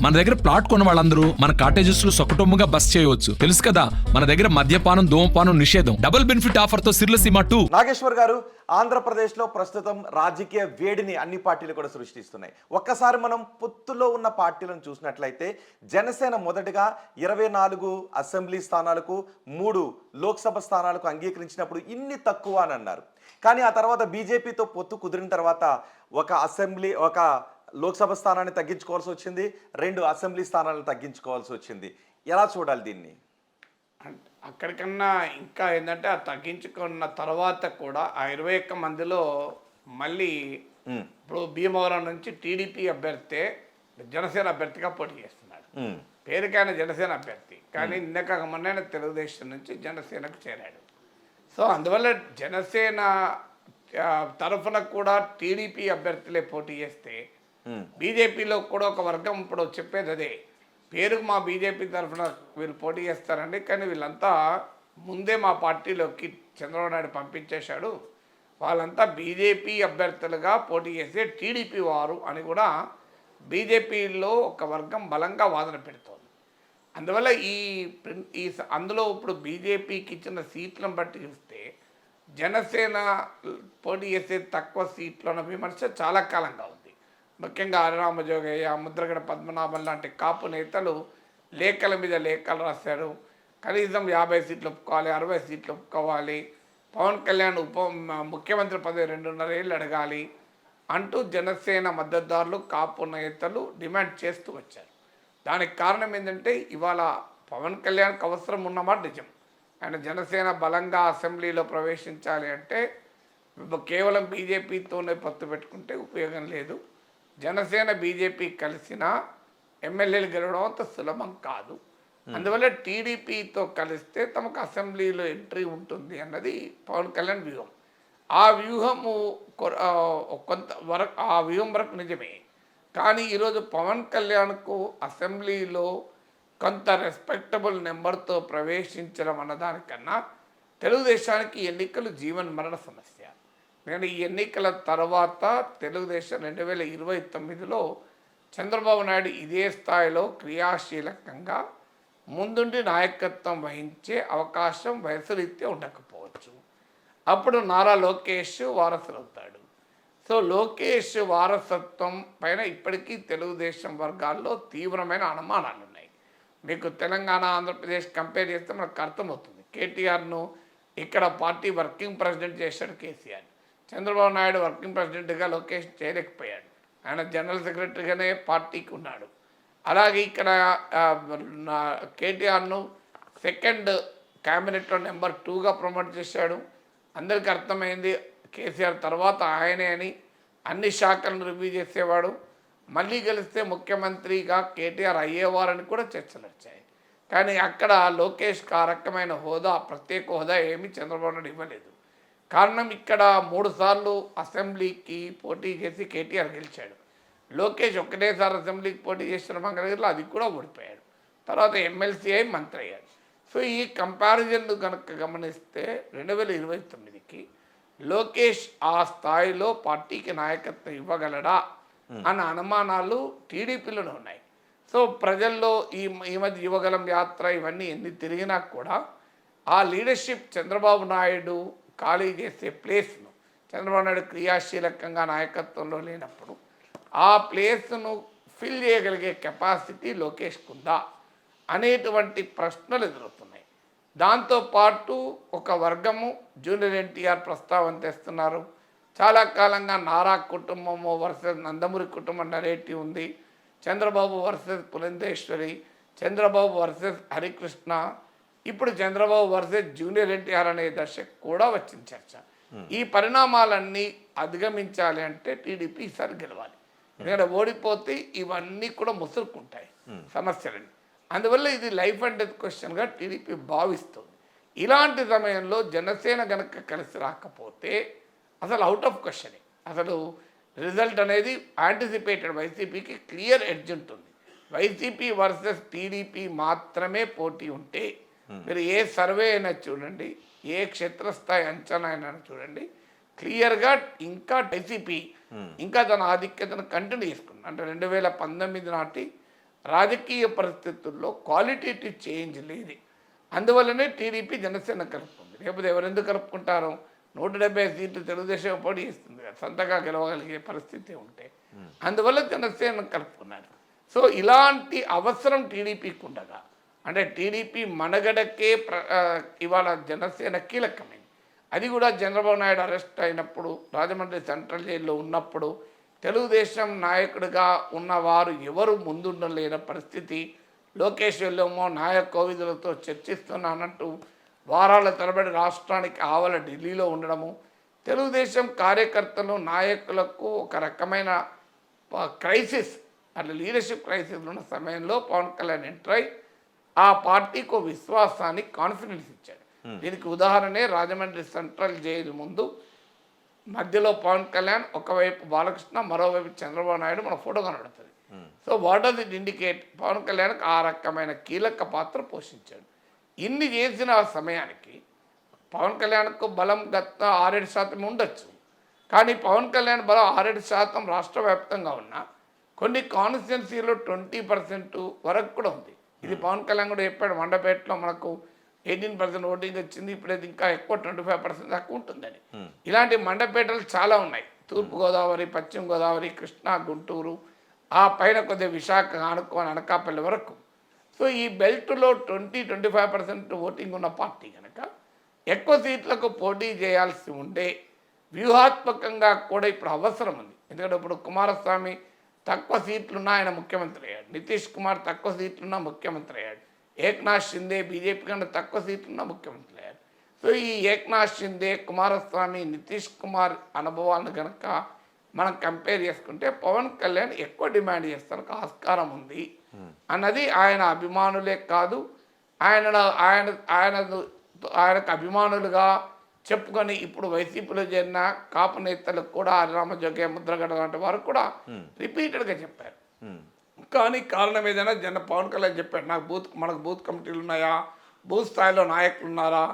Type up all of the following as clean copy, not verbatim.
మన దగ్గర ప్లాట్ కొన్న వాళ్ళందరూ మన కాటేజెస్ లో సొకటొమ్ముగా బస్ చేయవచ్చు. తెలుసు కదా, మన దగ్గర మద్యపానం ధూమపానం నిషేధం. డబుల్ బెనిఫిట్ ఆఫర్ తో సిర్లసీమ 2. నాగేశ్వర్ గారు, ఆంధ్రప్రదేశ్లో ప్రస్తుతం రాజకీయ వేడిని అన్ని పార్టీలు కూడా సృష్టిస్తున్నాయి. ఒక్కసారి మనం పొత్తులో ఉన్న పార్టీలను చూసినట్లయితే జనసేన మొదటగా 24 అసెంబ్లీ స్థానాలకు 3 లోక్సభ స్థానాలకు అంగీకరించినప్పుడు ఇన్ని తక్కువ అని అన్నారు. కానీ ఆ తర్వాత బీజేపీతో పొత్తు కుదిరిన తర్వాత ఒక లోక్సభ స్థానాన్ని తగ్గించుకోవాల్సి వచ్చింది, 2 అసెంబ్లీ స్థానాలను తగ్గించుకోవాల్సి వచ్చింది. ఎలా చూడాలి దీన్ని? అక్కడికన్నా ఇంకా ఏంటంటే ఆ తగ్గించుకున్న తర్వాత కూడా ఆ 21 మందిలో మళ్ళీ ఇప్పుడు భీమవరం నుంచి టీడీపీ అభ్యర్థి జనసేన అభ్యర్థిగా పోటీ చేస్తున్నాడు. పేరుకైన జనసేన అభ్యర్థి, కానీ ఇందాక మొన్న తెలుగుదేశం నుంచి జనసేనకు చేరాడు. సో అందువల్ల జనసేన తరఫున కూడా టీడీపీ అభ్యర్థులే పోటీ చేస్తే బీజేపీలో కూడా ఒక వర్గం ఇప్పుడు చెప్పేది అదే, పేరుకు మా బీజేపీ తరఫున వీళ్ళు పోటీ చేస్తారండి, కానీ వీళ్ళంతా ముందే మా పార్టీలోకి చంద్రబాబు నాయుడు పంపించేశాడు, వాళ్ళంతా బీజేపీ అభ్యర్థులుగా పోటీ చేసే టీడీపీ వారు అని కూడా బీజేపీలో ఒక వర్గం బలంగా వాదన పెడుతోంది. అందువల్ల అందులో ఇప్పుడు బీజేపీకి ఇచ్చిన సీట్లను బట్టి చూస్తే జనసేన పోటీ చేసే తక్కువ సీట్లను విమర్శ చాలా కాలంగా ఉంది. ముఖ్యంగా హరిరామజోగయ్య, ముద్రగడ పద్మనాభం లాంటి కాపు నేతలు లేఖల మీద లేఖలు రాశారు. కనీసం 50 సీట్లు ఒప్పుకోవాలి, 60 సీట్లు ఒప్పుకోవాలి, పవన్ కళ్యాణ్ ముఖ్యమంత్రి పదవి 2.5 ఏళ్ళు అడగాలి అంటూ జనసేన మద్దతుదారులు కాపు నేతలు డిమాండ్ చేస్తూ వచ్చారు. దానికి కారణం ఏంటంటే ఇవాళ పవన్ కళ్యాణ్కి అవసరం ఉన్నమాట నిజం. ఆయన జనసేన బలంగా అసెంబ్లీలో ప్రవేశించాలి అంటే కేవలం బీజేపీతోనే పొత్తు పెట్టుకుంటే ఉపయోగం లేదు. జనసేన బీజేపీ కలిసిన ఎమ్మెల్యేలు గెలవడం అంత సులభం కాదు. అందువల్ల టీడీపీతో కలిస్తే తమకు అసెంబ్లీలో ఎంట్రీ ఉంటుంది అన్నది పవన్ కళ్యాణ్ వ్యూహం. ఆ వ్యూహము వ్యూహం వరకు నిజమే. కానీ ఈరోజు పవన్ కళ్యాణ్కు అసెంబ్లీలో కొంత రెస్పెక్టబుల్ నెంబర్తో ప్రవేశించడం అన్నదానికన్నా తెలుగుదేశానికి ఎన్నికలు జీవన్ మరణ సమస్య. నేను ఈ ఎన్నికల తర్వాత తెలుగుదేశం 2029లో చంద్రబాబు నాయుడు ఇదే స్థాయిలో క్రియాశీలకంగా ముందుండి నాయకత్వం వహించే అవకాశం వయసురీత్యా ఉండకపోవచ్చు. అప్పుడు నారా లోకేష్ వారసులవుతాడు. సో లోకేష్ వారసత్వం పైన ఇప్పటికీ తెలుగుదేశం వర్గాల్లో తీవ్రమైన అనుమానాలు ఉన్నాయి. మీకు తెలంగాణ ఆంధ్రప్రదేశ్ కంపేర్ చేస్తే మనకు అర్థమవుతుంది. కేటీఆర్ను ఇక్కడ పార్టీ వర్కింగ్ ప్రెసిడెంట్ చేశాడు కేసీఆర్. చంద్రబాబు నాయుడు వర్కింగ్ ప్రెసిడెంట్గా లోకేష్ చేయలేకపోయాడు, ఆయన జనరల్ సెక్రటరీగానే పార్టీకి ఉన్నాడు. అలాగే ఇక్కడ కేటీఆర్ను సెకండ్ క్యాబినెట్లో నెంబర్ 2గా ప్రమోట్ చేశాడు. అందరికీ అర్థమైంది కేసీఆర్ తర్వాత ఆయనే అని. అన్ని శాఖలను రివ్యూ చేసేవాడు. మళ్ళీ గెలిస్తే ముఖ్యమంత్రిగా కేటీఆర్ అయ్యేవారని కూడా చర్చలు వచ్చాయి. కానీ అక్కడ లోకేష్కి ఆ రకమైన హోదా, ప్రత్యేక హోదా ఏమీ చంద్రబాబు నాయుడు ఇవ్వలేదు. కారణం ఇక్కడ 3 సార్లు అసెంబ్లీకి పోటీ చేసి కేటీఆర్ గెలిచాడు. లోకేష్ ఒకటేసారి అసెంబ్లీకి పోటీ చేసిన మంగళగిరిలో అది కూడా ఓడిపోయాడు. తర్వాత ఎమ్మెల్సీ అయి మంత్రి అయ్యాడు. సో ఈ కంపారిజన్ కనుక గమనిస్తే 2029కి లోకేష్ ఆ స్థాయిలో పార్టీకి నాయకత్వం ఇవ్వగలడా అన్న అనుమానాలు టీడీపీలోనే ఉన్నాయి. సో ప్రజల్లో ఈ మధ్య యువగలం యాత్ర ఇవన్నీ ఎన్ని తిరిగినా కూడా ఆ లీడర్షిప్ చంద్రబాబు నాయుడు ఖాళీ చేసే ప్లేస్ను, చంద్రబాబు నాయుడు క్రియాశీలకంగా నాయకత్వంలో లేనప్పుడు ఆ ప్లేస్ను ఫిల్ చేయగలిగే కెపాసిటీ లోకేష్కు ఉందా అనేటువంటి ప్రశ్నలు ఎదురవుతున్నాయి. దాంతోపాటు ఒక వర్గము జూనియర్ ఎన్టీఆర్ ప్రస్తావన తెస్తున్నారు. చాలా కాలంగా నారా కుటుంబము వర్సెస్ నందమూరి కుటుంబం నరేటివ్ ఉంది, చంద్రబాబు వర్సెస్ పురంధేశ్వరి, చంద్రబాబు వర్సెస్ హరికృష్ణ, ఇప్పుడు చంద్రబాబు వర్సెస్ జూనియర్ ఎన్టీఆర్ అనే దశ కూడా వచ్చింది చర్చ. ఈ పరిణామాలన్నీ అధిగమించాలి అంటే టీడీపీ ఈసారి గెలవాలి. ఎందుకంటే ఓడిపోతే ఇవన్నీ కూడా ముసురుకుంటాయి సమస్యలని. అందువల్ల ఇది లైఫ్ అండ్ డెత్ క్వశ్చన్గా టీడీపీ భావిస్తుంది. ఇలాంటి సమయంలో జనసేన గనక కలిసి రాకపోతే అసలు అవుట్ ఆఫ్ క్వశ్చనే. అసలు రిజల్ట్ అనేది యాంటిసిపేటెడ్. వైసీపీకి క్లియర్ ఎడ్జ్ ఉంటుంది. వైసీపీ వర్సెస్ టీడీపీ మాత్రమే పోటీ ఉంటే మీరు ఏ సర్వే అయినా చూడండి, ఏ క్షేత్రస్థాయి అంచనా అయినా చూడండి, క్లియర్గా ఇంకా వైసీపీ ఇంకా తన ఆధిక్యతను కంటిన్యూ చేసుకుంది. అంటే 2019 నాటి రాజకీయ పరిస్థితుల్లో క్వాలిటేటివ్ చేంజ్ లేదు. అందువల్లనే టీడీపీ జనసేన కలుపుకుంది. లేకపోతే ఎవరెందుకు కలుపుకుంటారు? 170 సీట్లు తెలుగుదేశం పోటీ చేస్తుంది కదా, సొంతగా గెలవగలిగే పరిస్థితి ఉంటే. అందువల్ల జనసేన కలుపుకున్నారు. సో ఇలాంటి అవసరం టీడీపీకి ఉండగా, అంటే టీడీపీ మనగడకే ఇవాళ జనసేన కీలకమైంది. అది కూడా చంద్రబాబు నాయుడు అరెస్ట్ అయినప్పుడు, రాజమండ్రి సెంట్రల్ జైల్లో ఉన్నప్పుడు తెలుగుదేశం నాయకుడిగా ఉన్నవారు ఎవరు ముందుండలేని పరిస్థితి. లోకేష్ వెళ్ళేమో నాయక్ కోవిదులతో చర్చిస్తున్నానంటూ వారాల తరబడి రాష్ట్రానికి ఆవల ఢిల్లీలో ఉండడము, తెలుగుదేశం కార్యకర్తలు నాయకులకు ఒక రకమైన క్రైసిస్, అట్లా లీడర్షిప్ క్రైసిస్ ఉన్న సమయంలో పవన్ కళ్యాణ్ ఎంటర్ అయి ఆ పార్టీకి విశ్వాసాన్ని, కాన్ఫిడెన్స్ ఇచ్చాడు. దీనికి ఉదాహరణే రాజమండ్రి సెంట్రల్ జైలు ముందు మధ్యలో పవన్ కళ్యాణ్, ఒకవైపు బాలకృష్ణ, మరోవైపు చంద్రబాబు నాయుడు మన ఫోటో కనబడుతుంది. So what does it indicate? Pawan కళ్యాణ్కి ఆ రకమైన కీలక పాత్ర పోషించాడు. ఇన్ని చేసిన సమయానికి పవన్ కళ్యాణ్కు బలం గత 6-7% ఉండొచ్చు. కానీ పవన్ కళ్యాణ్ బలం 6-7% రాష్ట్ర వ్యాప్తంగా ఉన్న కొన్ని కాన్స్టిట్యున్సీలో 20% వరకు కూడా ఉంది. ఇది పవన్ కళ్యాణ్ కూడా చెప్పాడు. మండపేటలో మనకు 18% ఓటింగ్ వచ్చింది, ఇప్పుడైతే ఇంకా ఎక్కువ 25% దాకా ఉంటుందని. ఇలాంటి మండపేటలు చాలా ఉన్నాయి. తూర్పుగోదావరి, పశ్చిమ గోదావరి, కృష్ణా, గుంటూరు, ఆ పైన కొద్దిగా విశాఖ ఆనుకోని అనకాపల్లి వరకు. సో ఈ బెల్ట్లో 20-25% ఓటింగ్ ఉన్న పార్టీ కనుక ఎక్కువ సీట్లకు పోటీ చేయాల్సి ఉండే వ్యూహాత్మకంగా కూడా ఇప్పుడు అవసరం ఉంది. ఎందుకంటే ఇప్పుడు కుమారస్వామి తక్కువ సీట్లున్నా ఆయన ముఖ్యమంత్రి అయ్యాడు, నితీష్ కుమార్ తక్కువ సీట్లున్నా ముఖ్యమంత్రి అయ్యాడు, ఏక్నాథ్ షిందే బీజేపీ కన్నా తక్కువ సీట్లున్నా ముఖ్యమంత్రి అయ్యాడు. సో ఈ ఏక్నాథ్ షిందే, కుమారస్వామి, నితీష్ కుమార్ అనుభవాలను కనుక మనం కంపేర్ చేసుకుంటే పవన్ కళ్యాణ్ ఎక్కువ డిమాండ్ చేస్తానికి ఆస్కారం ఉంది అన్నది ఆయన అభిమానులే కాదు, ఆయనకు అభిమానులుగా చెప్పుకొని ఇప్పుడు వైసీపీలో చేరిన కాపు నేతలకు కూడా రామజోగ్య, ముద్రగడ లాంటి వారు కూడా రిపీటెడ్గా చెప్పారు. కానీ కారణం ఏదైనా పవన్ కళ్యాణ్ చెప్పాడు, మనకు బూత్ కమిటీలు ఉన్నాయా, బూత్ స్థాయిలో నాయకులు ఉన్నారా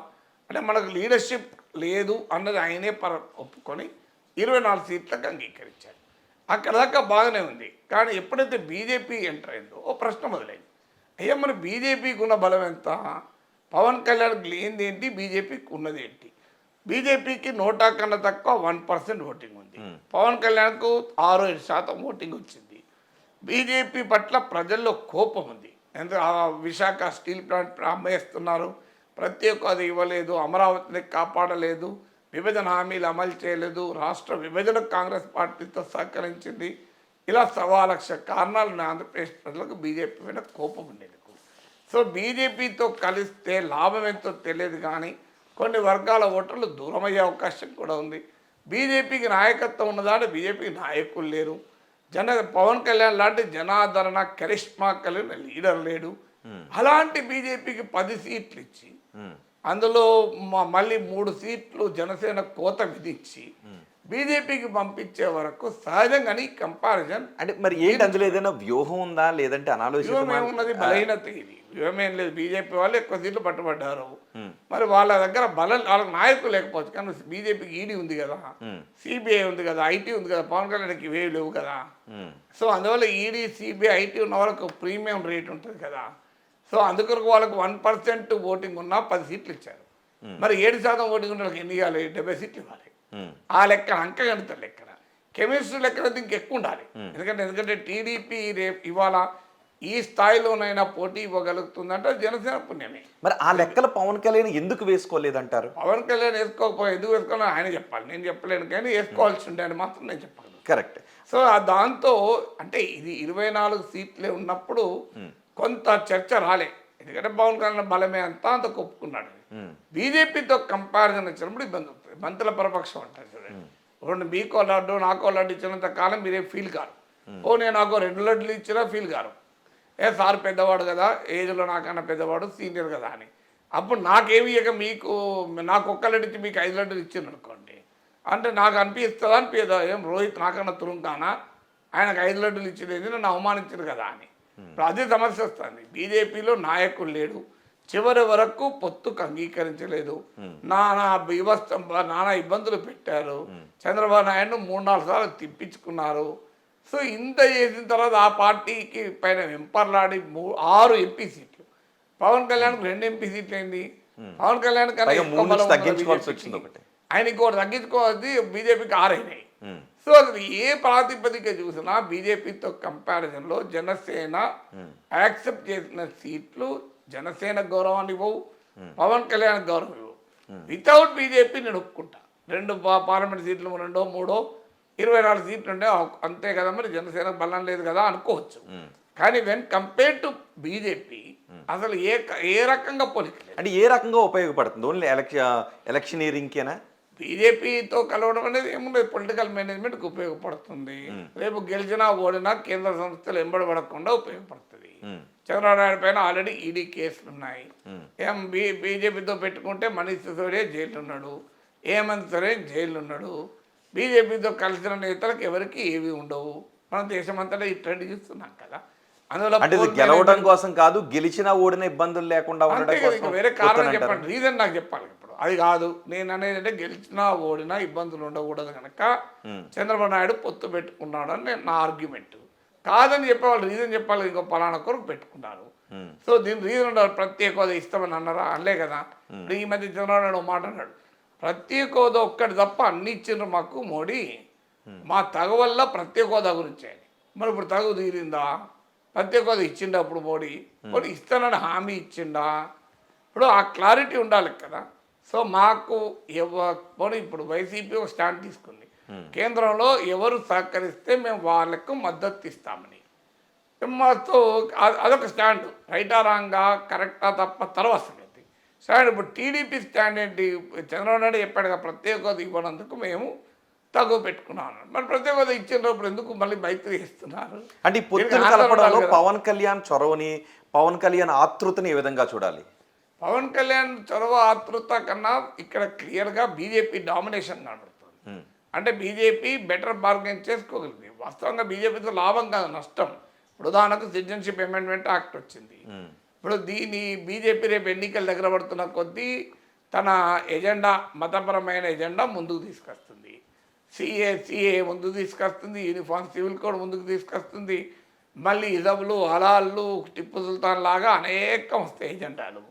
అంటే మనకు లీడర్షిప్ లేదు అన్నది ఆయనే ఒప్పుకొని 24 సీట్లకు అంగీకరించాడు. అక్కడ దాకా బాగానే ఉంది. కానీ ఎప్పుడైతే బీజేపీ ఎంటర్ అయిందో ఓ ప్రశ్న మొదలైంది. అయ్యా మరి బీజేపీకి ఉన్న బలం ఎంత, పవన్ కళ్యాణ్కి లేనిది ఏంటి, బీజేపీకి ఉన్నది ఏంటి? బీజేపీకి 100 కన్నా తక్కువ 1% ఓటింగ్ ఉంది, పవన్ కళ్యాణ్కు 6-7% ఓటింగ్ వచ్చింది. బీజేపీ పట్ల ప్రజల్లో కోపం ఉంది. ఎందుకంటే విశాఖ స్టీల్ ప్లాంట్ అమ్మేస్తున్నారు, ప్రతి ఒక్క అది ఇవ్వలేదు, అమరావతిని కాపాడలేదు, విభజన హామీలు అమలు చేయలేదు, రాష్ట్ర విభజనకు కాంగ్రెస్ పార్టీతో సహకరించింది. ఇలా 1,00,000 కారణాలు ఆంధ్రప్రదేశ్ ప్రజలకు బీజేపీ మీద కోపం ఉండేది. సో బీజేపీతో కలిస్తే లాభం ఎంతో తెలియదు, కానీ కొన్ని వర్గాల ఓటర్లు దూరమయ్యే అవకాశం కూడా ఉంది. బీజేపీకి నాయకత్వం ఉన్నదా అంటే బీజేపీకి నాయకులు లేరు. పవన్ కళ్యాణ్ లాంటి జనాదరణ, కరిష్మా కలిగిన లీడర్ లేడు. అలాంటి బీజేపీకి 10 సీట్లు ఇచ్చి అందులో మళ్ళీ 3 సీట్లు జనసేన కోత విధించి బీజేపీకి పంపించే వరకు సహజంగానే కంపారిజన్ అంటే మరి ఏంటి, అందులో ఏదైనా వ్యూహం ఉందా లేదంటే వ్యూహం ఏమున్నది? బలహీనత ఇది. వ్యూహం ఏం లేదు. బీజేపీ వాళ్ళు ఎక్కువ సీట్లు పట్టుబడ్డారు, మరి వాళ్ళ దగ్గర వాళ్ళకి నాయకులు లేకపోవచ్చు. కానీ బీజేపీకి ఈడీ ఉంది కదా, సిబిఐ ఉంది కదా, ఐటీ ఉంది కదా, పవన్ కళ్యాణ్కి ఇవేవి లేవు కదా. సో అందువల్ల ఈడీ, సిబిఐ, ఐటీ ఉన్న వాళ్ళకు ప్రీమియం రేట్ ఉంటుంది కదా. సో అందుకొరకు వాళ్ళకు 1% ఓటింగ్ ఉన్నా 10 సీట్లు ఇచ్చారు. మరి 7% ఓటింగ్ ఉన్న వాళ్ళకి ఎన్ని ఇవ్వాలి? 70 సీట్లు ఇవ్వాలి. ఆ లెక్క అంకగణిత లెక్కన, కెమిస్ట్రీ లెక్కన ఇంకెక్కువ ఉండాలి. ఎందుకంటే టీడీపీ ఇవాళ ఈ స్థాయిలోనైనా పోటీ ఇవ్వగలుగుతుందంటే జనసేన పుణ్యమే. మరి ఆ లెక్కలు పవన్ కళ్యాణ్ ఎందుకు వేసుకోలేదంటారు? పవన్ కళ్యాణ్ వేసుకోకపోయి ఎందుకు వేసుకోవాలో ఆయన చెప్పాలి, నేను చెప్పలేను. కానీ వేసుకోవాల్సి ఉండే అని మాత్రం నేను చెప్పగలను. కరెక్ట్. సో దాంతో అంటే ఇది 24 సీట్లే ఉన్నప్పుడు కొంత చర్చ రాలే. ఎందుకంటే పవన్ కళ్యాణ్ బలమే అంత ఒప్పుకున్నాడు. బీజేపీతో కంపారిజన్ వచ్చినప్పుడు ఇబ్బంది అవుతుంది. మంత్రుల పరపక్షం అంటారు చూడండి. రెండు మీకో లడ్డు నాకో లడ్డు ఇచ్చినంత కాలం మీరేం ఫీల్ కారు. నేను నాకు 2 లడ్డులు ఇచ్చినా ఫీల్ కారు. సార్ పెద్దవాడు కదా, ఏజ్లో నాకన్నా పెద్దవాడు, సీనియర్ కదా అని. అప్పుడు నాకేమి ఇక మీకు నాకు 1 లడ్డు ఇచ్చి మీకు 5 లడ్డులు ఇచ్చింది అనుకోండి, అంటే నాకు అనిపిస్తుందా అనిపించదా? ఏం రోహిత్ నాకన్నా తురుంకానా, ఆయనకు 5 లడ్డులు ఇచ్చేది నన్ను అవమానించారు కదా అని. ఇప్పుడు అదే సమస్య వస్తుంది. బీజేపీలో నాయకుడు లేడు, చివరి వరకు పొత్తుకు అంగీకరించలేదు, నానా ఇబ్బందులు పెట్టారు. చంద్రబాబు నాయుడు 3-4 సార్లు తిప్పించుకున్నారు. సో ఇంత చేసిన తర్వాత ఆ పార్టీకి పైన వెంపర్లాడి 6 ఎంపీ సీట్లు, పవన్ కళ్యాణ్కి 2 ఎంపీ సీట్లు అయింది. పవన్ కళ్యాణ్ కన్నా పైగా ఎక్కువ 3 బలం నుంచి ఉన్న తగ్గించుకోవాల్సి BJP కి. వచ్చింది ఒకటి. ఆయన ఇంకోటి తగ్గించుకోవాలి, బీజేపీకి 6 అయినాయి. సో అసలు ఏ ప్రాతిపదిక చూసినా బీజేపీతో కంపారిజన్లో జనసేన యాక్సెప్ట్ చేసిన సీట్లు జనసేన గౌరవాన్ని ఇవ్వవు, పవన్ కళ్యాణ్ గౌరవం ఇవ్వవు. వితౌట్ బీజేపీ నేను ఒప్పుకుంటా, 2 పార్లమెంట్ సీట్లు 2, 3, 24 సీట్లు ఉంటే అంతే కదా, మరి జనసేన బలం లేదు కదా అనుకోవచ్చు. కానీ వెన్ కంపేర్ టు బీజేపీ అసలు ఏ రకంగా పోలికలేదు. అంటే ఏ రకంగా ఉపయోగపడుతుంది? ఓన్లీ ఎలక్షనీరింగ్కేనా? బీజేపీతో కలవడం అనేది ఏముండదు, పొలిటికల్ మేనేజ్మెంట్కి ఉపయోగపడుతుంది. రేపు గెలిచినా ఓడినా కేంద్ర సంస్థలు ఎంబడబడకుండా ఉపయోగపడుతుంది. చంద్రబాబు నాయుడు పైన ఆల్రెడీ ఈడీ కేసులు ఉన్నాయి. బీజేపీతో పెట్టుకుంటే మనీష్ సిసోడియా జైలు ఉన్నాడు, హేమంత్ సోరెన్ జైలు ఉన్నాడు. బీజేపీతో కలిసిన నేతలకు ఎవరికి ఏవి ఉండవు. మన దేశమంతటా ఈ ట్రెండ్ చూస్తున్నాం కదా. అందువల్ల అంటే ఇది గెలవడం కోసం కాదు, గెలిచినా ఓడిన ఇబ్బందులు లేకుండా ఉండడం అంతే కదా, కోసం ఇంకా వేరే కారణం పోతానంటారా? చెప్పండి, రీజన్ నాకు చెప్పాలి. ఇప్పుడు అది కాదు నేను అనేది, అంటే గెలిచినా ఓడినా ఇబ్బందులు ఉండకూడదు కనుక చంద్రబాబు నాయుడు పొత్తు పెట్టుకున్నాడు అని నా ఆర్గ్యుమెంట్. కాదని చెప్పేవాళ్ళు రీజన్ చెప్పాలి, ఇంకో పలానా కొరకు పెట్టుకున్నారు. సో దీని రీజన్ ఉండాలి. ప్రత్యేక హోదా ఇస్తామని అన్నారా? అనలే కదా. ఇప్పుడు ఈ మధ్య చంద్రబాబు నాయుడు మాట అన్నాడు, ప్రత్యేక హోదా ఒక్కటి తప్ప అన్ని ఇచ్చిండ్రు మాకు మోడీ, మా తగ వల్ల ప్రత్యేక హోదా గురించి అని. మరి ఇప్పుడు తగు తీరిందా? ప్రత్యేక హోదా ఇచ్చిండా అప్పుడు మోడీ ఇస్తానని హామీ ఇచ్చిండా? ఇప్పుడు ఆ క్లారిటీ ఉండాలి కదా. సో మాకు పోనీ ఇప్పుడు వైసీపీ ఒక స్టాండ్ తీసుకుంది, కేంద్రంలో ఎవరు సహకరిస్తే మేము వాళ్ళకు మద్దతు ఇస్తామని. మాతో అదొక స్టాండ్, రైటా రాంగా కరెక్టా తప్ప తర్వాత సంగతి. స్టాండ్ ఇప్పుడు టీడీపీ స్టాండ్ ఏంటి? చంద్రబాబు నాయుడు చెప్పాడు కదా, ప్రత్యేక హోదా ఇవ్వనందుకు మేము తగువ పెట్టుకున్నాను. మరి ప్రత్యేక హోదా ఇచ్చినప్పుడు ఎందుకు మళ్ళీ మైత్రి ఇస్తున్నారు? అంటే ఈ పొత్తులు కలపడంలో పవన్ కళ్యాణ్ చొరవని, పవన్ కళ్యాణ్ ఆతృతని ఏ విధంగా చూడాలి? పవన్ కళ్యాణ్ చొరవ ఆతృత కన్నా ఇక్కడ క్లియర్గా బీజేపీ డామినేషన్ కనబడుతుంది. అంటే బీజేపీ బెటర్ బార్గెన్ చేసుకోగలిగింది. వాస్తవంగా బీజేపీతో లాభం కాదు, నష్టం. ఇప్పుడు ఉదాహరణకు సిటిజన్షిప్ అమెండ్మెంట్ యాక్ట్ వచ్చింది. ఇప్పుడు దీని బీజేపీ రేపు ఎన్నికలు దగ్గర పడుతున్న కొద్దీ తన ఎజెండా, మతపరమైన ఎజెండా ముందుకు తీసుకొస్తుంది. సిఏ ముందుకు తీసుకొస్తుంది, యూనిఫామ్ సివిల్ కోడ్ ముందుకు తీసుకొస్తుంది. మళ్ళీ ఇజబులు, హలాళ్ళు, టిప్పు సుల్తాన్ లాగా అనేకం వస్తాయి ఎజెండాలు.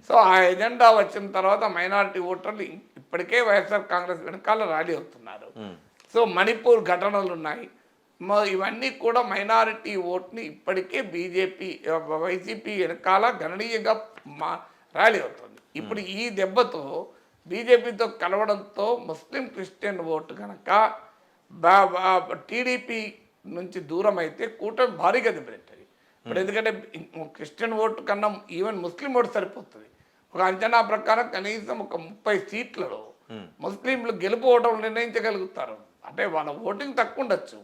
సో ఆ ఎజెండా వచ్చిన తర్వాత మైనారిటీ ఓటర్లు ఇప్పటికే వైఎస్ఆర్ కాంగ్రెస్ వెనకాల ర్యాలీ అవుతున్నారు. సో మణిపూర్ ఘటనలు ఉన్నాయి. ఇవన్నీ కూడా మైనారిటీ ఓట్ని ఇప్పటికే వైసీపీ వెనకాల గణనీయంగా ర్యాలీ అవుతుంది. ఇప్పుడు ఈ దెబ్బతో బీజేపీతో కలవడంతో ముస్లిం క్రిస్టియన్ ఓటు కనుక టీడీపీ నుంచి దూరం అయితే కూటమి భారీగా దెబ్బతింటుంది. ఇప్పుడు ఎందుకంటే క్రిస్టియన్ ఓటు కన్నా ఈవెన్ ముస్లిం ఓటు సరిపోతుంది. ఒక అంచనా ప్రకారం కనీసం ఒక 30 సీట్లలో ముస్లింలు గెలుపోవడం నిర్ణయించగలుగుతారు. అంటే వాళ్ళ ఓటింగ్ తక్కువ ఉండొచ్చు.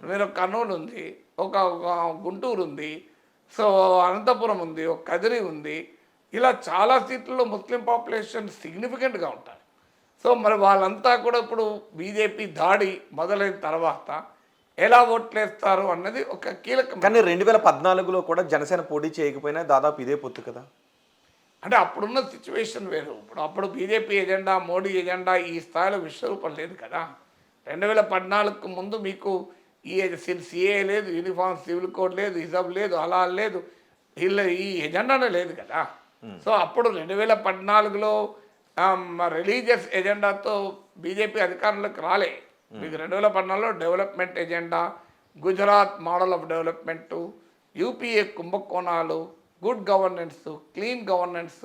మీరు కర్నూలు ఉంది, ఒక గుంటూరు ఉంది, సో అనంతపురం ఉంది, ఒక కదిరి ఉంది, ఇలా చాలా సీట్లలో ముస్లిం పాపులేషన్ సిగ్నిఫికెంట్గా ఉంటారు. సో మరి వాళ్ళంతా కూడా ఇప్పుడు బీజేపీ దాడి మొదలైన తర్వాత ఎలా ఓట్లేస్తారు అన్నది ఒక కీలకం. కానీ 2014లో కూడా జనసేన పోటీ చేయకపోయినా దాదాపు ఇదే పొత్తు కదా. అంటే అప్పుడున్న సిచ్యువేషన్ వేరు. అప్పుడు బీజేపీ ఎజెండా, మోడీ ఎజెండా ఈ స్థాయిలో విశ్వరూపం లేదు కదా. 2014కు ముందు మీకు ఈ సిఏ లేదు, యూనిఫామ్ సివిల్ కోడ్ లేదు, హిజబ్ లేదు, హలాల్ లేదు, ఈ ఎజెండానే లేదు కదా. సో అప్పుడు 2014లో రిలీజియస్ ఎజెండాతో బీజేపీ అధికారంలోకి రాలే. మీకు 2014లో development agenda, Gujarat model of development, UPA కుంభకోణాలు, good governance, clean governance,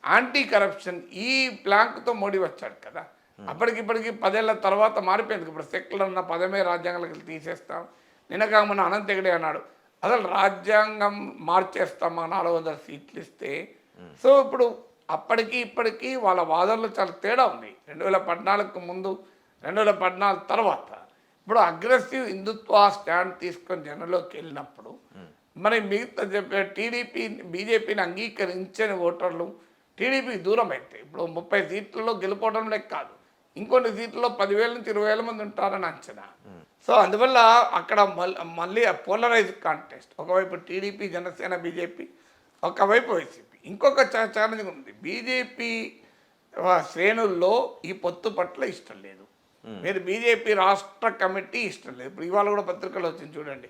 anti corruption, ఈ ప్లాంక్తో మోడీ వచ్చాడు కదా. అప్పటికిప్పటికి 10 ఏళ్ల తర్వాత మారిపోయింది. ఇప్పుడు సెక్యులర్ అన్న పదమే రాజ్యాంగాలకు తీసేస్తాం. నిన్నగా మన అనంత హెగడే అన్నాడు, అసలు రాజ్యాంగం మార్చేస్తామా 400 సీట్లు ఇస్తే. సో ఇప్పుడు అప్పటికి ఇప్పటికీ వాళ్ళ వాదనలు చాలా తేడా ఉంది. 2014కు ముందు, 2014 తర్వాత. ఇప్పుడు అగ్రెసివ్ హిందుత్వ స్టాండ్ తీసుకొని జనంలోకి వెళ్ళినప్పుడు మరి మిగతా బీజేపీని అంగీకరించని ఓటర్లు టీడీపీకి దూరం అయితే ఇప్పుడు 30 సీట్లలో గెలుపోవడం లెక్క కాదు, ఇంకొన్ని సీట్లలో 10,000 నుంచి 20,000 మంది ఉంటారని అంచనా. సో అందువల్ల అక్కడ మళ్ళీ పోలరైజ్ కాంటెస్ట్, ఒకవైపు టీడీపీ, జనసేన, బీజేపీ, ఒకవైపు వైసీపీ. ఇంకొక ఛాలెంజ్ ఉంది, బీజేపీ శ్రేణుల్లో ఈ పొత్తు పట్ల ఇష్టం లేదు. మీరు బీజేపీ రాష్ట్ర కమిటీ ఇష్టం లేదు. ఇప్పుడు ఇవాళ కూడా పత్రికలు వచ్చింది చూడండి.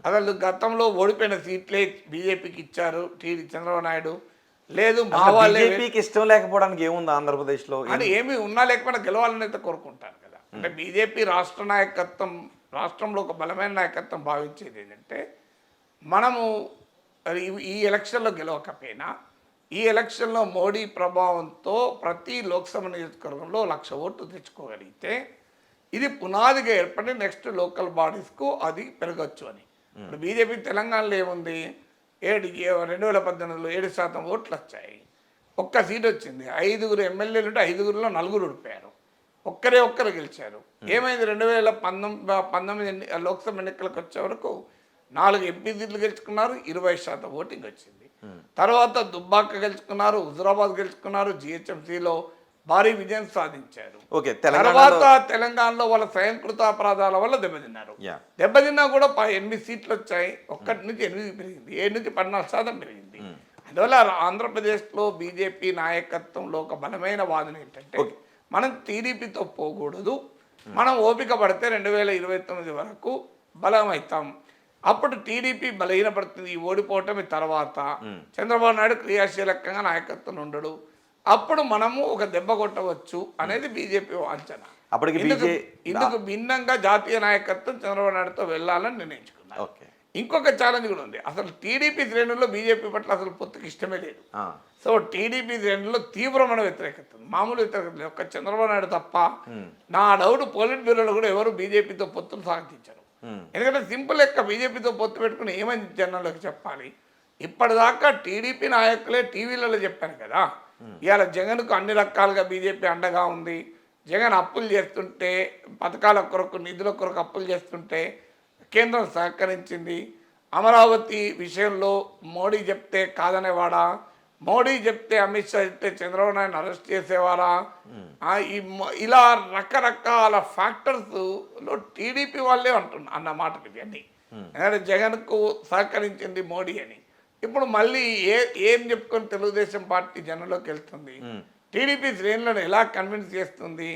అసలు గతంలో ఓడిపోయిన సీట్లే బీజేపీకి ఇచ్చారు చంద్రబాబు నాయుడు. లేదు మా వాళ్ళే బీజేపీకి ఇష్టం లేకపోవడానికి ఏముంది ఆంధ్రప్రదేశ్లో అని ఏమి ఉన్నా లేకపోయినా గెలవాలని అయితే కోరుకుంటారు కదా. అంటే బీజేపీ రాష్ట్ర నాయకత్వం, రాష్ట్రంలో ఒక బలమైన నాయకత్వం భావించేది ఏంటంటే మనము ఈ ఎలక్షన్లో గెలవకపోయినా ఈ ఎలక్షన్లో మోడీ ప్రభావంతో ప్రతి లోక్సభ నియోజకవర్గంలో 1,00,000 ఓట్లు తెచ్చుకోగలిగితే ఇది పునాదిగా ఏర్పడి నెక్స్ట్ లోకల్ బాడీస్కు అది పెరగచ్చు అని. ఇప్పుడు బీజేపీ తెలంగాణలో ఏముంది, 2018లో 7% ఓట్లు వచ్చాయి, ఒక్క సీట్ వచ్చింది. 5 ఎమ్మెల్యేలు ఉంటే 5గురిలో 4 ఓడిపోయారు, ఒక్కరు గెలిచారు. ఏమైంది 2019 లోక్సభ ఎన్నికలకు వచ్చే వరకు 4 ఎంపీ సీట్లు గెలుచుకున్నారు, 20% ఓటింగ్ వచ్చింది. తర్వాత దుబ్బాక గెలుచుకున్నారు, హుజురాబాద్ గెలుచుకున్నారు, జిహెచ్ఎంసీలో భారీ విజయం సాధించారు. తర్వాత తెలంగాణలో వాళ్ళ స్వయంకృత అపరాధాల వల్ల దెబ్బతిన్నారు. దెబ్బతిన్నా కూడా 8 సీట్లు వచ్చాయి, 1 నుంచి 8 పెరిగింది, 7 నుంచి 14% పెరిగింది. అందువల్ల ఆంధ్రప్రదేశ్లో బీజేపీ నాయకత్వంలో ఒక బలమైన వాదన ఏంటంటే మనం టీడీపీతో పోకూడదు, మనం ఓపిక పడితే 2029 వరకు బలం అవుతాం. అప్పుడు టీడీపీ బలహీనపడుతుంది. ఈ ఓడిపోవటం తర్వాత చంద్రబాబు నాయుడు క్రియాశీలకంగా నాయకత్వం ఉండడు, అప్పుడు మనము ఒక దెబ్బ కొట్టవచ్చు అనేది బీజేపీ అంచనా. ఇందుకు భిన్నంగా జాతీయ నాయకత్వం చంద్రబాబు నాయుడుతో వెళ్ళాలని నిర్ణయించుకున్నారు. ఇంకొక ఛాలెంజ్ కూడా ఉంది. అసలు టీడీపీ శ్రేణుల్లో బీజేపీ పట్ల అసలు పొత్తుకి ఇష్టమే లేదు. సో టీడీపీ శ్రేణుల్లో తీవ్రమైన వ్యతిరేకత, మామూలు వ్యతిరేకత లేదు. ఒక్క చంద్రబాబు నాయుడు తప్ప నా డౌట్ పోలిట్ బ్యూరోలో కూడా ఎవరు బీజేపీతో పొత్తులు సాగించారు. ఎందుకంటే సింపుల్ లెక్క, బీజేపీతో పొత్తు పెట్టుకుని ఏమని జనాలకు చెప్పాలి. ఇప్పటిదాకా టీడీపీ నాయకులే టీవీలలో చెప్పారు కదా, ఇవాళ జగన్కు అన్ని రకాలుగా బీజేపీ అండగా ఉంది, జగన్ అప్పులు చేస్తుంటే, పథకాల కొరకు నిధుల కొరకు అప్పులు చేస్తుంటే కేంద్రం సహకరించింది, అమరావతి విషయంలో మోడీ చెప్తే కాదనేవాడా, మోడీ చెప్తే అమిత్ షా చెప్తే చంద్రబాబు నాయుడు అరెస్ట్ చేసేవారా, ఇలా రకరకాల ఫ్యాక్టర్స్లో టీడీపీ వాళ్ళే అన్న మాటలు ఇవన్నీ. ఎందుకంటే జగన్కు సహకరించింది మోడీ అని. ఇప్పుడు మళ్ళీ ఏం చెప్పుకొని తెలుగుదేశం పార్టీ జనంలోకి వెళ్తుంది, టీడీపీ శ్రేణులను ఎలా కన్విన్స్ చేస్తుంది.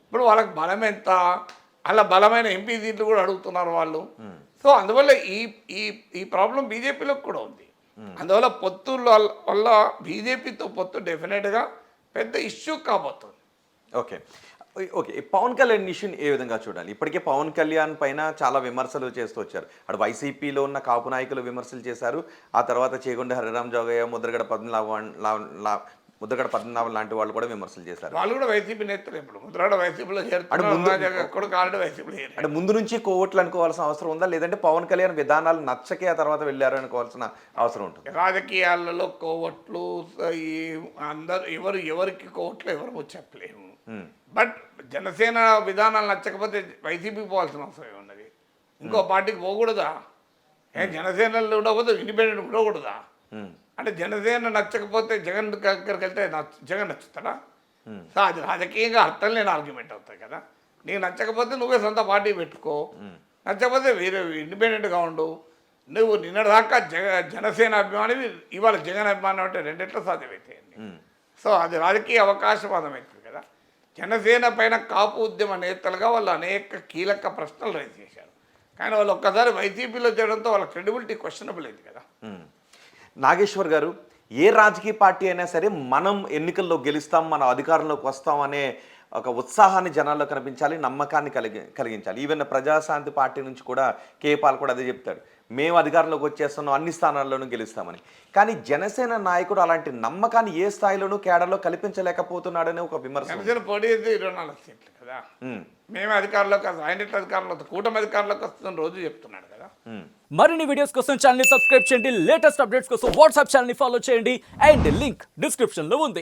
ఇప్పుడు వాళ్ళకి బలం ఎంత, అలా బలమైన ఎంపీ సీట్లు కూడా అడుగుతున్నారు వాళ్ళు. సో అందువల్ల ఈ ప్రాబ్లం బీజేపీలో కూడా ఉంది. అందువల్ల పొత్తుల వల్ల బీజేపీతో పొత్తు డెఫినెట్గా పెద్ద ఇష్యూ కాబోతుంది. ఓకే, పవన్ కళ్యాణ్ ఇష్యూని ఏ విధంగా చూడాలి? ఇప్పటికే పవన్ కళ్యాణ్ పైన చాలా విమర్శలు చేస్తూ వచ్చారు. అటు వైసీపీలో ఉన్న కాపు నాయకులు విమర్శలు చేశారు, ఆ తర్వాత చేగొండ హరిరామ్ జోగయ్య, ముద్రగడ పద్మనాభం లాంటి వాళ్ళు కూడా విమర్శలు చేశారు. వాళ్ళు కూడా వైసీపీ నేతలు. ఇప్పుడు ముద్రగడ వైసీపీలో అంటే ముందు నుంచి కోవట్లు అనుకోవాల్సిన అవసరం ఉందా, లేదంటే పవన్ కళ్యాణ్ విధానాలు నచ్చకే ఆ తర్వాత వెళ్ళారు అనుకోవాల్సిన అవసరం ఉంటుంది? రాజకీయాలలో కోవట్లు అందరు ఎవరికి కోవట్లు ఎవరు చెప్పలేము. బట్ జనసేన విధానాలు నచ్చకపోతే వైసీపీ పోవాల్సిన అవసరం ఉన్నది. ఇంకో పార్టీకి పోకూడదా? జనసేనలో ఉండకపోతే ఇండిపెండెంట్ ఉండకూడదా? అంటే జనసేన నచ్చకపోతే జగన్ దగ్గరికి వెళ్తే జగన్ నచ్చుతాడా? సో అది రాజకీయంగా అర్థం లేని ఆర్గ్యుమెంట్ అవుతాయి కదా. నీకు నచ్చకపోతే నువ్వే సొంత పార్టీ పెట్టుకో, నచ్చకపోతే వేరే ఇండిపెండెంట్గా ఉండు. నువ్వు నిన్నటిదాకా జనసేన అభిమాని, ఇవాళ జగన్ అభిమానం అంటే రెండిట్లో సాధ్యమవుతాయండి. సో అది రాజకీయ అవకాశవాదం అవుతుంది కదా. జనసేన పైన కాపు ఉద్యమ నేతలుగా వాళ్ళు అనేక కీలక ప్రశ్నలు రైజ్ చేశారు, కానీ వాళ్ళు ఒక్కసారి వైసీపీలో చేయడంతో వాళ్ళ క్రెడిబిలిటీ క్వశ్చనబుల్ అయింది కదా. నాగేశ్వర్ గారు, ఏ రాజకీయ పార్టీ అయినా సరే మనం ఎన్నికల్లో గెలుస్తాం, మనం అధికారంలోకి వస్తాం అనే ఒక ఉత్సాహాన్ని జనాల్లో కనిపించాలి, నమ్మకాన్ని కలిగించాలి. ఈవెన్ ప్రజాశాంతి పార్టీ నుంచి కూడా కేపాల్ కూడా అదే చెప్తాడు, మేము అధికారంలోకి వచ్చేస్తున్నాం, అన్ని స్థానాల్లోనూ గెలుస్తామని. కానీ జనసేన నాయకుడు అలాంటి నమ్మకాన్ని ఏ స్థాయిలోనూ కేడర్లో కల్పించలేకపోతున్నాడనే ఒక విమర్శ. జనసేన పోటీ అయితే 24 సీట్లు కదా, మేమే అధికారంలోకి వస్తాం, ఆయన అధికారంలో కూటమి అధికారంలోకి వస్తుందని రోజు చెప్తున్నాడు కదా. మరిన్ని వీడియోస్ కోసం ఛానల్ ని సబ్స్క్రైబ్ చేయండి, లేటెస్ట్ అప్డేట్స్ కోసం వాట్సాప్ ఛానల్ ని ఫాలో చేయండి, అండ్ లింక్ డిస్క్రిప్షన్ లో ఉంది.